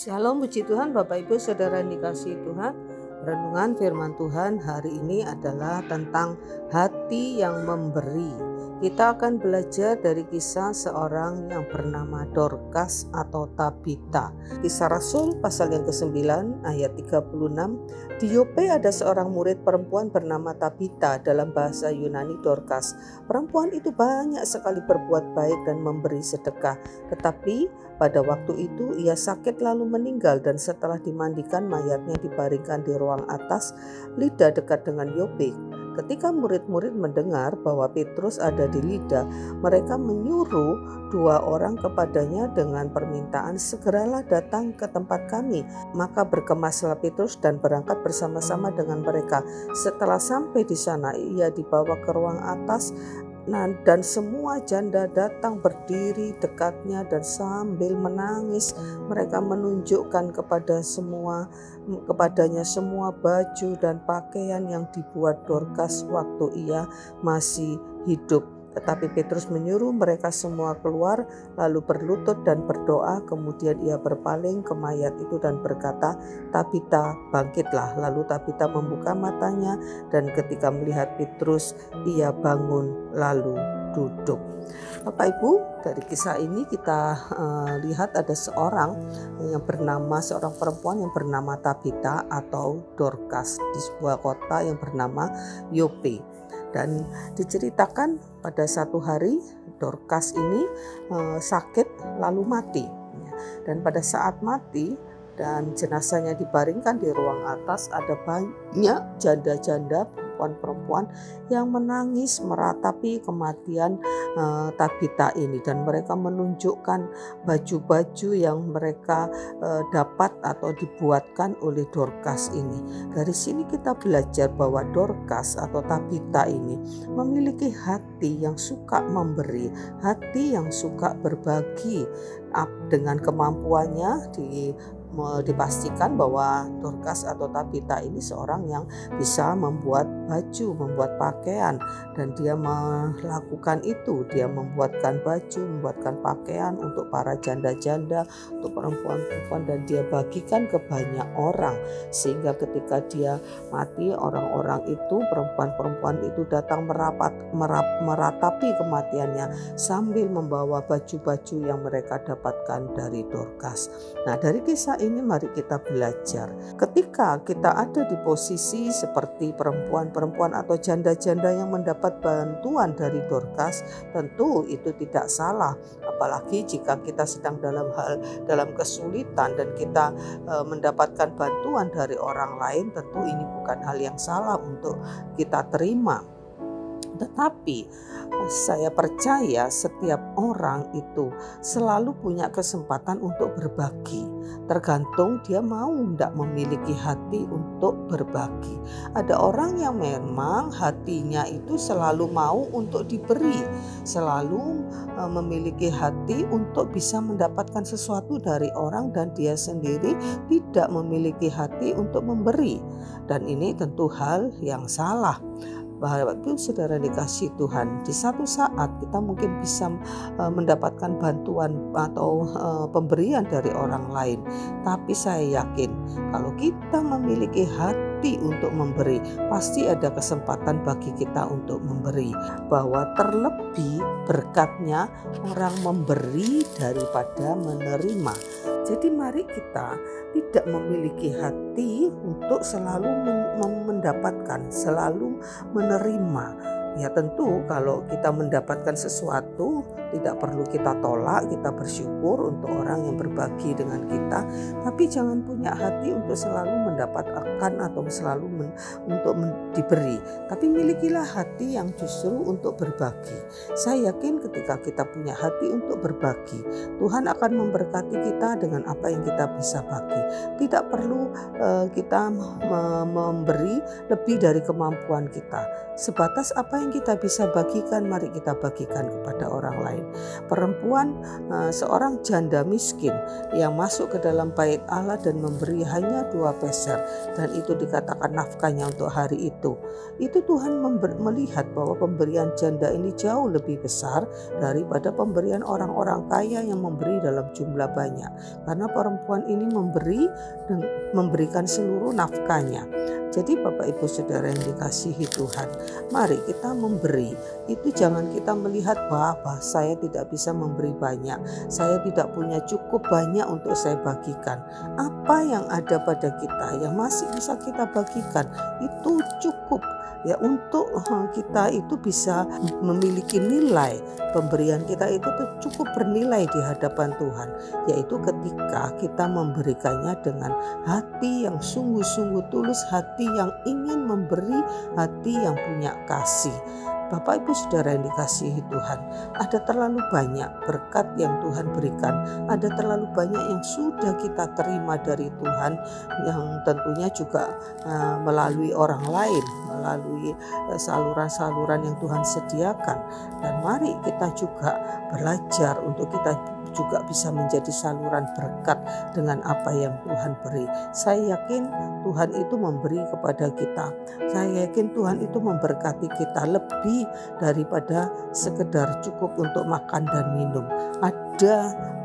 Shalom, puji Tuhan, Bapak Ibu Saudara yang dikasihi Tuhan. Renungan firman Tuhan hari ini adalah tentang hati yang memberi. Kita akan belajar dari kisah seorang yang bernama Dorcas atau Tabita. Kisah Rasul pasal yang ke-9 ayat 36. Di Yope ada seorang murid perempuan bernama Tabita, dalam bahasa Yunani Dorcas. Perempuan itu banyak sekali berbuat baik dan memberi sedekah. Tetapi pada waktu itu ia sakit lalu meninggal, dan setelah dimandikan mayatnya dibaringkan di ruang atas Lida dekat dengan Yope. Ketika murid-murid mendengar bahwa Petrus ada di Lida, mereka menyuruh 2 orang kepadanya dengan permintaan, "Segeralah datang ke tempat kami." Maka berkemaslah Petrus dan berangkat bersama-sama dengan mereka. Setelah sampai di sana, ia dibawa ke ruang atas. Dan semua janda datang berdiri dekatnya, dan sambil menangis mereka menunjukkan kepadanya semua baju dan pakaian yang dibuat Dorcas waktu ia masih hidup. Tetapi Petrus menyuruh mereka semua keluar, lalu berlutut dan berdoa. Kemudian ia berpaling ke mayat itu dan berkata, "Tabita, bangkitlah." Lalu Tabita membuka matanya, dan ketika melihat Petrus, ia bangun lalu duduk. Bapak Ibu, dari kisah ini kita lihat ada seorang perempuan yang bernama Tabita atau Dorcas di sebuah kota yang bernama Yope. Dan diceritakan pada satu hari Dorcas ini sakit lalu mati. Dan pada saat mati dan jenazahnya dibaringkan di ruang atas, ada banyak janda-janda perempuan yang menangis meratapi kematian Tabita ini, dan mereka menunjukkan baju-baju yang mereka dapat atau dibuatkan oleh Dorcas ini. Dari sini kita belajar bahwa Dorcas atau Tabita ini memiliki hati yang suka memberi, hati yang suka berbagi. Dengan kemampuannya dipastikan bahwa Dorcas atau Tabita ini seorang yang bisa membuat baju, membuat pakaian, dan dia melakukan itu. Dia membuatkan baju, membuatkan pakaian untuk para janda-janda, untuk perempuan-perempuan, dan dia bagikan ke banyak orang, sehingga ketika dia mati, orang-orang itu, perempuan-perempuan itu datang meratapi kematiannya sambil membawa baju-baju yang mereka dapatkan dari Dorcas. Nah, dari kisah ini mari kita belajar. Ketika kita ada di posisi seperti perempuan-perempuan atau janda-janda yang mendapat bantuan dari Dorcas, tentu itu tidak salah. Apalagi jika kita sedang dalam kesulitan dan kita mendapatkan bantuan dari orang lain, tentu ini bukan hal yang salah untuk kita terima. Tetapi saya percaya setiap orang itu selalu punya kesempatan untuk berbagi. Tergantung dia mau tidak memiliki hati untuk berbagi. Ada orang yang memang hatinya itu selalu mau untuk diberi, selalu memiliki hati untuk bisa mendapatkan sesuatu dari orang, dan dia sendiri tidak memiliki hati untuk memberi. Dan ini tentu hal yang salah. Bapak Ibu Saudara dikasih Tuhan, di satu saat kita mungkin bisa mendapatkan bantuan atau pemberian dari orang lain. Tapi saya yakin kalau kita memiliki hati untuk memberi, pasti ada kesempatan bagi kita untuk memberi. Bahwa terlebih berkatnya orang memberi daripada menerima. Jadi mari kita tidak memiliki hati untuk selalu mendapatkan, selalu menerima. Ya tentu kalau kita mendapatkan sesuatu tidak perlu kita tolak, kita bersyukur untuk orang yang berbagi dengan kita. Tapi jangan punya hati untuk selalu mendapatkan atau selalu untuk diberi. Tapi milikilah hati yang justru untuk berbagi. Saya yakin ketika kita punya hati untuk berbagi, Tuhan akan memberkati kita dengan apa yang kita bisa bagi. Tidak perlu kita memberi lebih dari kemampuan kita. Sebatas apa Apa yang kita bisa bagikan, mari kita bagikan kepada orang lain. Perempuan, seorang janda miskin yang masuk ke dalam bait Allah dan memberi hanya 2 peser, dan itu dikatakan nafkahnya untuk hari itu. Itu Tuhan melihat bahwa pemberian janda ini jauh lebih besar daripada pemberian orang-orang kaya yang memberi dalam jumlah banyak. Karena perempuan ini memberikan seluruh nafkahnya. Jadi Bapak Ibu Saudara yang dikasihi Tuhan, mari kita memberi. Itu jangan kita melihat bahwa saya tidak bisa memberi banyak, saya tidak punya cukup banyak untuk saya bagikan. Apa yang ada pada kita yang masih bisa kita bagikan itu cukup ya untuk kita itu bisa memiliki nilai. Pemberian kita itu tuh cukup bernilai di hadapan Tuhan, yaitu ketika kita memberikannya dengan hati yang sungguh-sungguh tulus, hati yang ingin memberi, hati yang punya kasih. Bapak Ibu Saudara yang dikasihi Tuhan, ada terlalu banyak berkat yang Tuhan berikan, ada terlalu banyak yang sudah kita terima dari Tuhan, yang tentunya juga melalui orang lain, melalui saluran-saluran yang Tuhan sediakan. Dan mari kita juga belajar untuk kita juga bisa menjadi saluran berkat dengan apa yang Tuhan beri. Saya yakin Tuhan itu memberi kepada kita. Saya yakin Tuhan itu memberkati kita lebih daripada sekedar cukup untuk makan dan minum.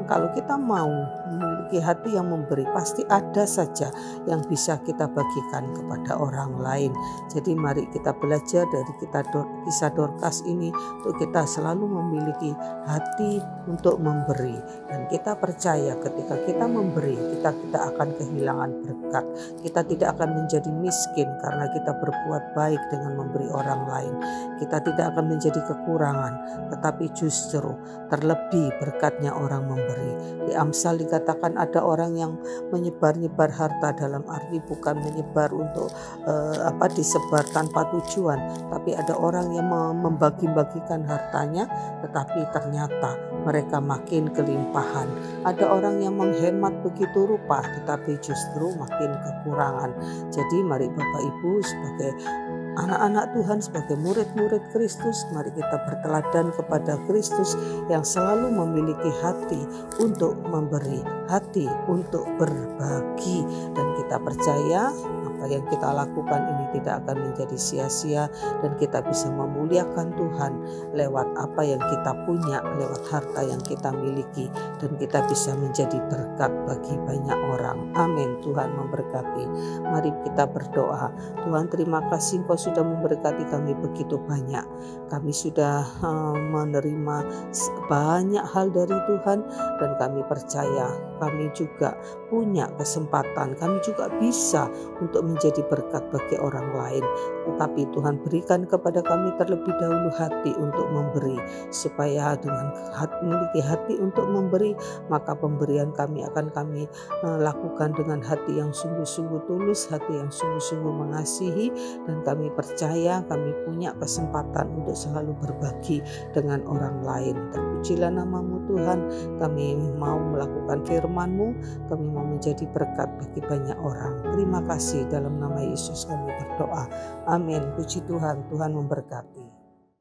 Kalau kita mau memiliki hati yang memberi, pasti ada saja yang bisa kita bagikan kepada orang lain. Jadi mari kita belajar dari kisah Dorcas ini untuk kita selalu memiliki hati untuk memberi. Dan kita percaya ketika kita memberi, kita akan kehilangan berkat. Kita tidak akan menjadi miskin karena kita berbuat baik dengan memberi orang lain. Kita tidak akan menjadi kekurangan, tetapi justru terlebih berkatnya orang memberi. Di Amsal dikatakan ada orang yang menyebar-nyebar harta, dalam arti bukan menyebar untuk disebar tanpa tujuan, tapi ada orang yang membagi-bagikan hartanya, tetapi ternyata mereka makin kelimpahan. Ada orang yang menghemat begitu rupa, tetapi justru makin kekurangan. Jadi mari Bapak Ibu sebagai anak-anak Tuhan, sebagai murid-murid Kristus, mari kita berteladan kepada Kristus yang selalu memiliki hati untuk memberi, hati untuk berbagi. Dan kita percaya apa yang kita lakukan ini tidak akan menjadi sia-sia, dan kita bisa memuliakan Tuhan lewat apa yang kita punya, lewat harta yang kita miliki, dan kita bisa menjadi berkat bagi banyak orang. Amin. Tuhan memberkati. Mari kita berdoa. Tuhan, terima kasih Engkau sudah memberkati kami begitu banyak. Kami sudah menerima banyak hal dari Tuhan, dan kami percaya kami juga punya kesempatan, kami juga bisa untuk menjadi berkat bagi orang lain. Tetapi Tuhan berikan kepada kami terlebih dahulu hati untuk memberi, supaya dengan memiliki hati untuk memberi, maka pemberian kami akan kami lakukan dengan hati yang sungguh-sungguh tulus, hati yang sungguh-sungguh mengasihi, dan kami percaya kami punya kesempatan untuk selalu berbagi dengan orang lain. Terpujilah nama-Mu Tuhan, kami mau melakukan firman-Mu, kami mau menjadi berkat bagi banyak orang. Terima kasih, dalam nama Yesus kami berdoa. Amin. Puji Tuhan, Tuhan memberkati.